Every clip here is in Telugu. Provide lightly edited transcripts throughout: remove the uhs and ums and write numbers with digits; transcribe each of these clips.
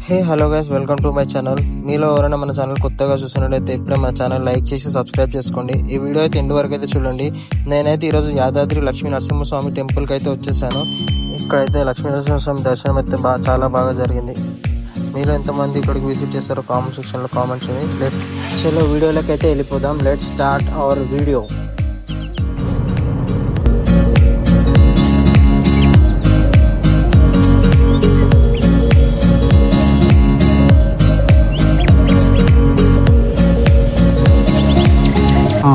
Hey hello guys, welcome to my channel. మీలో ఎవరైనా మన ఛానల్ కొత్తగా చూసినట్లయితే ఇప్పుడే మన ఛానల్ లైక్ చేసి సబ్స్క్రైబ్ చేసుకోండి. ఈ వీడియో అయితే ఎండ్ వరకు అయితే చూడండి. నేనైతే ఈరోజు యాదాద్రి లక్ష్మీ నరసింహస్వామి టెంపుల్కి అయితే వచ్చేసాను. ఇక్కడైతే లక్ష్మీ నరసింహస్వామి దర్శనం అయితే చాలా బాగా జరిగింది. మీరు ఎంతమంది ఇక్కడికి విజిట్ చేస్తారో కామెంట్ సెక్షన్లో కామెంట్ చేయండి. చలో వీడియోలోకి అయితే వెళ్ళిపోదాం. Let start our video.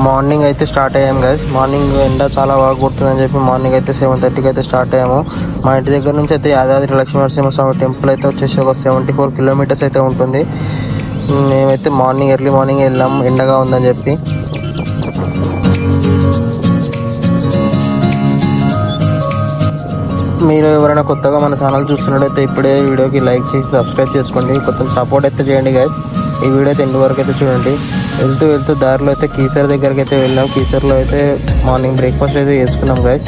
Morning అయితే స్టార్ట్ అయ్యాము గైస్. మార్నింగ్ ఎండ చాలా బాగా కొడుతుందని చెప్పి మార్నింగ్ అయితే 7:30కి అయితే స్టార్ట్ అయ్యాము. మా ఇంటి దగ్గర నుంచి అయితే యాదాద్రి లక్ష్మీ నరసింహస్వామి టెంపుల్ అయితే వచ్చేసి ఒక 74 కిలోమీటర్స్ అయితే ఉంటుంది. మేమైతే ఎర్లీ మార్నింగ్ వెళ్ళాము, ఎండగా ఉందని చెప్పి. మీరు ఎవరైనా కొత్తగా మన ఛానల్ చూస్తున్నట్టయితే ఇప్పుడే వీడియోకి లైక్ చేసి సబ్స్క్రైబ్ చేసుకోండి. కొంచెం సపోర్ట్ అయితే చేయండి గైస్. ఈ వీడియో అయితే ఎండ్ వరకు అయితే చూడండి. వెళ్తూ దారిలో అయితే కీసర్ దగ్గరికి అయితే వెళ్ళాం. కీసర్లో అయితే మార్నింగ్ బ్రేక్ఫాస్ట్ అయితే చేసుకున్నాం గైస్.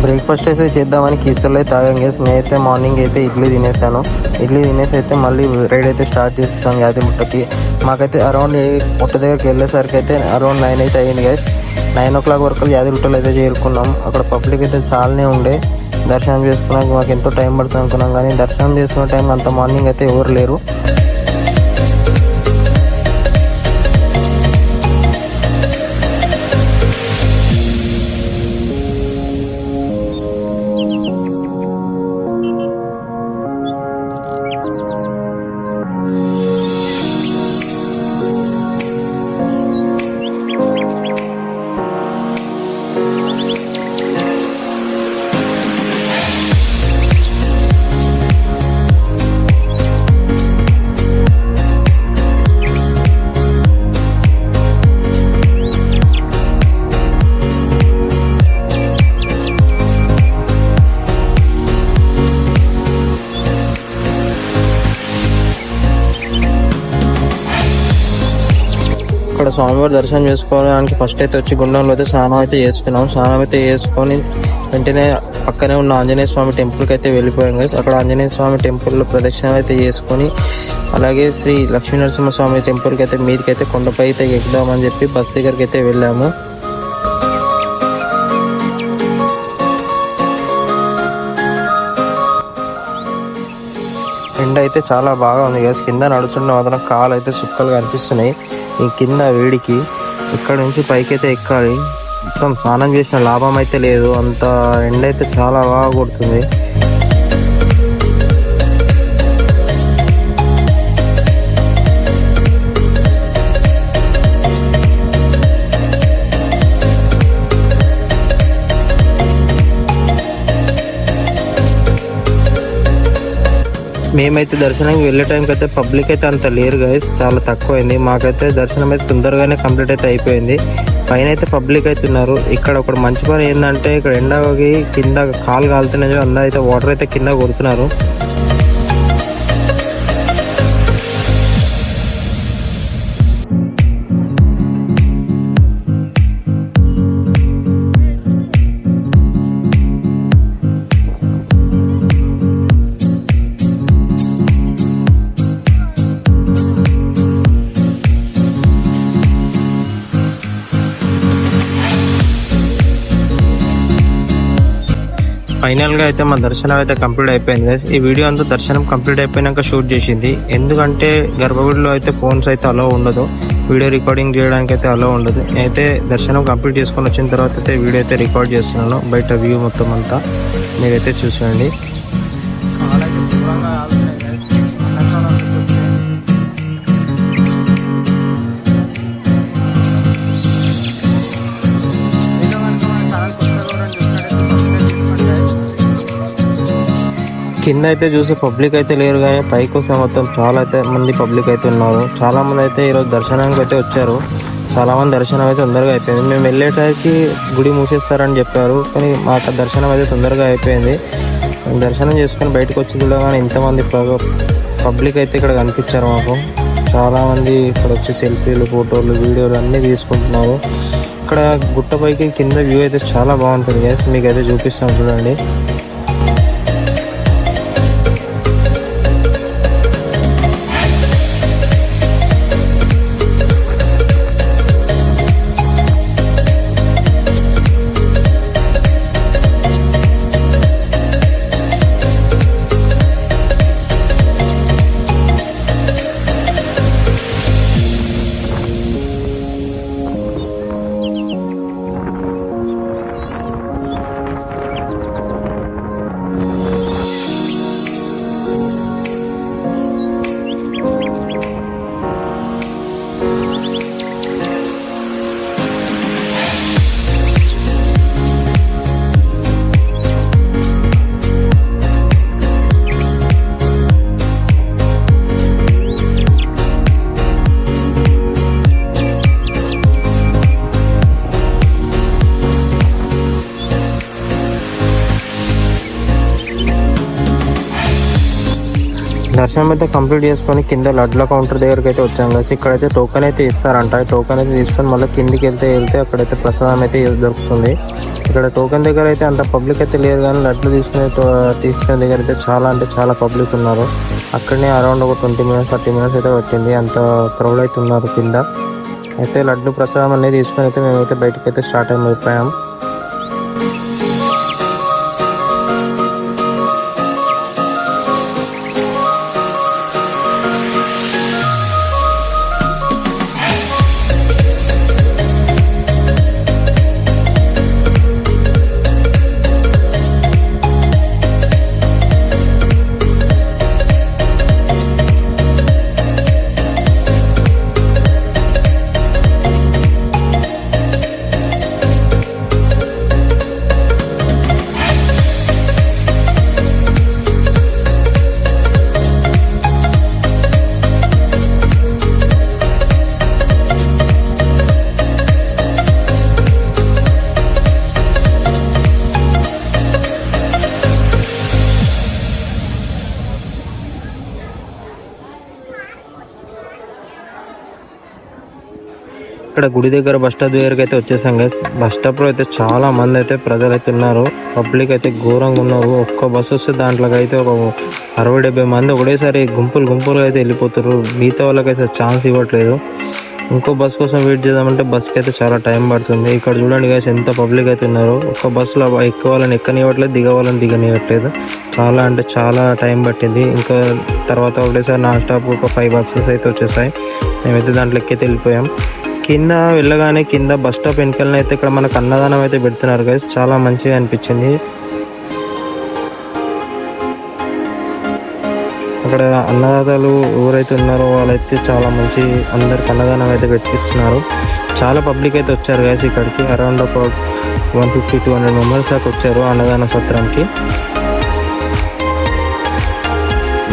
బ్రేక్ఫాస్ట్ అయితే చేద్దామని కీసర్లో అయితే తాగాం గైస్. నేనైతే మార్నింగ్ అయితే ఇడ్లీ తినేసాను. ఇడ్లీ తినేసి అయితే మళ్ళీ రైడ్ అయితే స్టార్ట్ చేసేసాం యాదగిరిగుట్టకి. మాకైతే అరౌండ్ పుట్ట దగ్గరికి వెళ్ళేసరికి అయితే అరౌండ్ 9 అయితే అయ్యింది గైస్. 9 o'clock వరకు యాదగిరిగుట్టలో అయితే చేరుకున్నాం. అక్కడ పబ్లిక్ అయితే చాలానే ఉండే. దర్శనం చేసుకున్నాక మాకు ఎంతో టైం పడుతుంది అనుకున్నాం, కానీ దర్శనం చేసుకునే టైం అంత మార్నింగ్ అయితే ఎవరు లేరు. ఇక్కడ స్వామివారి దర్శనం చేసుకోవడానికి ఫస్ట్ అయితే వచ్చి గుండంలో అయితే స్నానం అయితే చేసుకున్నాం. స్నానం అయితే చేసుకొని వెంటనే పక్కనే ఉన్న ఆంజనేయ స్వామి టెంపుల్కి అయితే వెళ్ళిపోయాం గైస్. అక్కడ ఆంజనేయ స్వామి టెంపుల్లో ప్రదక్షిణ అయితే చేసుకొని అలాగే శ్రీ లక్ష్మీ నరసింహస్వామి టెంపుల్కి అయితే మీదకైతే కొండపై అయితే ఎక్కుదామని చెప్పి బస్ దగ్గరికి అయితే వెళ్ళాము. ఎండ అయితే చాలా బాగా ఉంది గైస్. కింద నడుచున్న మాత్రం కాలు అయితే చుక్కలు కనిపిస్తున్నాయి. ఈ కింద వేడికి ఇక్కడ నుంచి పైకి అయితే ఎక్కాలి. మొత్తం స్నానం చేసిన లాభం అయితే లేదు, అంత ఎండ అయితే చాలా బాగా కొడుతుంది. మేమైతే దర్శనానికి వెళ్ళే టైంకి అయితే పబ్లిక్ అయితే అంత లేరు గైస్, చాలా తక్కువైంది. మాకైతే దర్శనం అయితే తొందరగానే కంప్లీట్ అయితే అయిపోయింది. పైన అయితే పబ్లిక్ అయితే ఉన్నారు. ఇక్కడ ఒక మంచి పని ఏంటంటే ఇక్కడ ఎండకి కింద కాలు కాలుతున్నాయి, అందరూ అయితే వాటర్ అయితే కింద కొడుతున్నారు. ఫైనల్గా అయితే మా దర్శనం అయితే కంప్లీట్ అయిపోయింది గైస్. ఈ వీడియో అంతా దర్శనం కంప్లీట్ అయిపోయినాక షూట్ చేసింది. ఎందుకంటే గర్భగుడిలో అయితే ఫోన్స్ అయితే అలో ఉండదు, వీడియో రికార్డింగ్ చేయడానికి అయితే అలో ఉండదు. నేనైతే దర్శనం కంప్లీట్ చేసుకొని వచ్చిన తర్వాత అయితే వీడియో అయితే రికార్డ్ చేస్తున్నాను. బయట వ్యూ మొత్తం అంతా మీరైతే చూసుకోండి. కింద అయితే చూసే పబ్లిక్ అయితే లేరు, కానీ పైకి వస్తే మొత్తం చాలా అయితే మంది పబ్లిక్ అయితే ఉన్నారు. చాలా మంది అయితే ఈరోజు దర్శనానికి అయితే వచ్చారు. చాలా మంది దర్శనం అయితే తొందరగా అయిపోయింది. మేము వెళ్ళేటానికి గుడి మూసేస్తారని చెప్పారు, కానీ మాకు దర్శనం అయితే తొందరగా అయిపోయింది. దర్శనం చేసుకొని బయటకు వచ్చి చూడగానే ఇంతమంది పబ్లిక్ అయితే ఇక్కడ కనిపించారు మాకు. చాలామంది ఇక్కడ వచ్చి సెల్ఫీలు, ఫోటోలు, వీడియోలు అన్నీ తీసుకుంటున్నారు. ఇక్కడ గుట్టపైకి కింద వ్యూ అయితే చాలా బాగుంటుంది గైస్, మీకు అయితే చూపిస్తాను చూడండి. దర్శనం అయితే కంప్లీట్ చేసుకొని కింద లడ్ల కౌంటర్ దగ్గరికి అయితే వచ్చాం కదా. ఇక్కడైతే టోకెన్ అయితే ఇస్తారంట. టోకెన్ అయితే తీసుకొని మళ్ళీ కిందికి వెళ్తే అక్కడైతే ప్రసాదం అయితే దొరుకుతుంది. ఇక్కడ టోకెన్ దగ్గర అయితే అంత పబ్లిక్ అయితే లేదు, కానీ లడ్లు తీసుకునే దగ్గర అయితే చాలా అంటే చాలా పబ్లిక్ ఉన్నారు. అక్కడనే అరౌండ్ ఒక 20 minutes 30 minutes అయితే పట్టింది, అంత క్రౌడ్ అయితే ఉన్నారు కింద. అయితే లడ్లు ప్రసాదం అనేది తీసుకొని అయితే మేమైతే బయటకు అయితే స్టార్ట్ అయిపోయాం. ఇక్కడ గుడి దగ్గర బస్ స్టాప్ దగ్గరికి అయితే వచ్చేసాం గైస్. బస్ స్టాప్ లో అయితే చాలా మంది అయితే ప్రజలు అయితే ఉన్నారు. పబ్లిక్ అయితే ఘోరంగా ఉన్నారు. ఒక్క బస్సు వస్తే దాంట్లోకి అయితే ఒక 60-70 మంది ఒకటేసారి గుంపులు అయితే వెళ్ళిపోతారు. మిగతా వాళ్ళకైతే ఛాన్స్ ఇవ్వట్లేదు. ఇంకో బస్ కోసం వెయిట్ చేద్దామంటే బస్కి అయితే చాలా టైం పడుతుంది. ఇక్కడ చూడండి గైస్ ఎంత పబ్లిక్ అయితే ఉన్నారు. ఒక్క బస్సులో ఎక్కవాలని ఎక్కనివ్వట్లేదు, దిగవాలని దిగనివ్వట్లేదు. చాలా అంటే చాలా టైం పట్టింది. ఇంకా తర్వాత ఒకటేసారి నాన్ స్టాప్ ఒక 5 buses అయితే వచ్చేసాయి. మేమైతే దాంట్లో ఎక్కైతే వెళ్ళిపోయాం. కింద వెళ్ళగానే కింద బస్ స్టాప్ వెనకాలనే అయితే ఇక్కడ మనకు అన్నదానం అయితే పెడుతున్నారు గైస్. చాలా మంచిగా అనిపించింది. అక్కడ అన్నదాతలు ఎవరైతే ఉన్నారో వాళ్ళైతే చాలా మంచి అందరికి అన్నదానం అయితే పెట్టిస్తున్నారు. చాలా పబ్లిక్ అయితే వచ్చారు గైస్ ఇక్కడికి. అరౌండ్ ఒక 150-200 members దాకా వచ్చారు అన్నదాన సత్రానికి.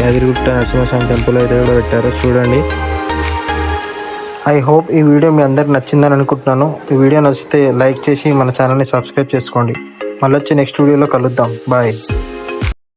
యాదగిరిగుట్ట నరసింహస్వామి టెంపుల్ అయితే కూడా పెట్టారు చూడండి. ఐ హోప్ ఈ వీడియో మీ అందరికి నచ్చిందని అనుకుంటున్నాను. ఈ వీడియో నచ్చితే లైక్ చేసి మన ఛానల్ని సబ్స్క్రైబ్ చేసుకోండి. మళ్ళీ వచ్చి నెక్స్ట్ వీడియోలో కలుద్దాం. బాయ్.